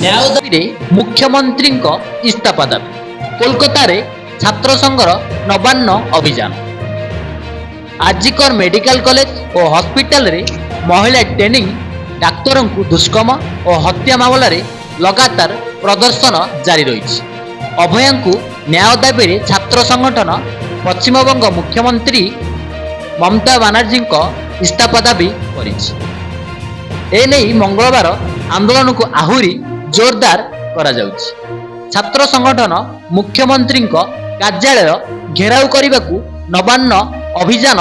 ନ୍ୟାୟ ଦାବିରେ ମୁଖ୍ୟମନ୍ତ୍ରୀଙ୍କ ଇସ୍ତଫା ଦାବି। କୋଲକାତାରେ ଛାତ୍ର ସଂଘର ନବାନ୍ନ ଅଭିଯାନ। ଆଜିକର ମେଡିକାଲ କଲେଜ ଓ ହସ୍ପିଟାଲରେ ମହିଳା ଟ୍ରେନିଂ ଡାକ୍ତରଙ୍କୁ ଦୁଷ୍କର୍ମ ଓ ହତ୍ୟା ମାମଲାରେ ଲଗାତାର ପ୍ରଦର୍ଶନ ଜାରି ରହିଛି। ଅଭୟାଙ୍କୁ ନ୍ୟାୟ ଦାବିରେ ଛାତ୍ର ସଂଗଠନ ପଶ୍ଚିମବଙ୍ଗ ମୁଖ୍ୟମନ୍ତ୍ରୀ ମମତା ବାନାର୍ଜୀଙ୍କ ଇସ୍ତଫା ଦାବି କରିଛି। ଏନେଇ ମଙ୍ଗଳବାର ଆନ୍ଦୋଳନକୁ ଆହୁରି ଜୋରଦାର କରାଯାଉଛି। ଛାତ୍ର ସଂଗଠନ ମୁଖ୍ୟମନ୍ତ୍ରୀଙ୍କ କାର୍ଯ୍ୟାଳୟ ଘେରାଉ କରିବାକୁ ନବାନ୍ନ ଅଭିଯାନ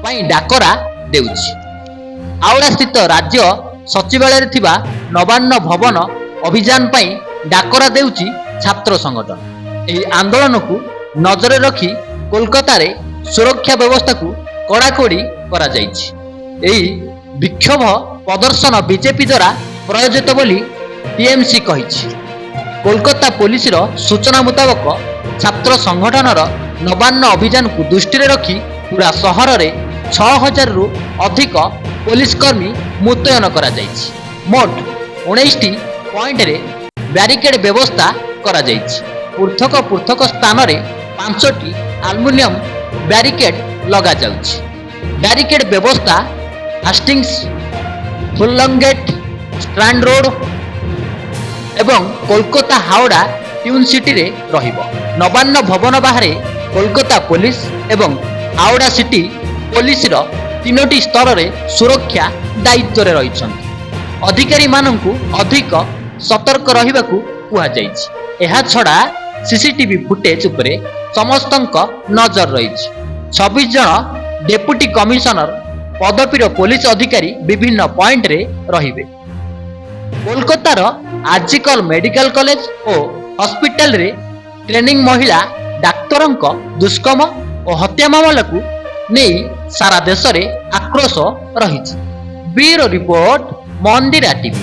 ପାଇଁ ଡାକରା ଦେଉଛି। ହାଓଡାସ୍ଥିତ ରାଜ୍ୟ ସଚିବାଳୟରେ ଥିବା ନବାନ୍ନ ଭବନ ଅଭିଯାନ ପାଇଁ ଡାକରା ଦେଉଛି ଛାତ୍ର ସଂଗଠନ। ଏହି ଆନ୍ଦୋଳନକୁ ନଜରରେ ରଖି କୋଲକାତାରେ ସୁରକ୍ଷା ବ୍ୟବସ୍ଥାକୁ କଡ଼ାକଡ଼ି କରାଯାଇଛି। ଏହି ବିକ୍ଷୋଭ ପ୍ରଦର୍ଶନ ବିଜେପି ଦ୍ୱାରା ପ୍ରାୟୋଜିତ ବୋଲି ଟିଏମସି କହିଛି। କୋଲକାତା ପୋଲିସର ସୂଚନା ମୁତାବକ ଛାତ୍ର ସଂଗଠନର ନବାନ୍ନ ଅଭିଯାନକୁ ଦୃଷ୍ଟିରେ ରଖି ପୁରା ସହରରେ 6000ରୁ ଅଧିକ ପୋଲିସ କର୍ମୀ ମୁତୟନ କରାଯାଇଛି। ମୋଟ 19ଟି ପଏଣ୍ଟରେ ବ୍ୟାରିକେଡ୍ ବ୍ୟବସ୍ଥା କରାଯାଇଛି। ପୃଥକ ପୃଥକ ସ୍ଥାନରେ 5ଟି ଆଲୁମିନିୟମ ବ୍ୟାରିକେଡ୍ ଲଗାଯାଉଛି। ବ୍ୟାରିକେଡ୍ ବ୍ୟବସ୍ଥା ହାଷ୍ଟିଙ୍ଗସ୍, ଫୁଲଙ୍ଗେଟ୍, ଷ୍ଟ୍ରାଣ୍ଡ ରୋଡ୍ ଏବଂ କୋଲକାତା ହାଓଡା ଟ୍ୟୁନ୍ ସିଟିରେ ରହିବ। ନବାନ୍ନ ଭବନ ବାହାରେ କୋଲକାତା ପୋଲିସ ଏବଂ ହାଓଡା ସିଟି ପୋଲିସର 3ଟି ସ୍ତରରେ ସୁରକ୍ଷା ଦାୟିତ୍ୱରେ ରହିଛନ୍ତି। ଅଧିକାରୀମାନଙ୍କୁ ଅଧିକ ସତର୍କ ରହିବାକୁ କୁହାଯାଇଛି। ଏହାଛଡ଼ା ସିସିଟିଭି ଫୁଟେଜ ଉପରେ ସମସ୍ତଙ୍କ ନଜର ରହିଛି। 26 ଜଣ ଡେପୁଟି କମିଶନର ପଦବୀର ପୋଲିସ ଅଧିକାରୀ ବିଭିନ୍ନ ପଏଣ୍ଟରେ ରହିବେ। କୋଲକାତାର ଆଜିକଲ ମେଡିକାଲ କଲେଜ ଓ ହସ୍ପିଟାଲରେ ଟ୍ରେନିଂ ମହିଳା ଡାକ୍ତରଙ୍କ ଦୁଷ୍କର୍ମ ଓ ହତ୍ୟା ମାମଲାକୁ ନେଇ ସାରା ଦେଶରେ ଆକ୍ରୋଶ ରହିଛି। Bureau report, Mandira TV.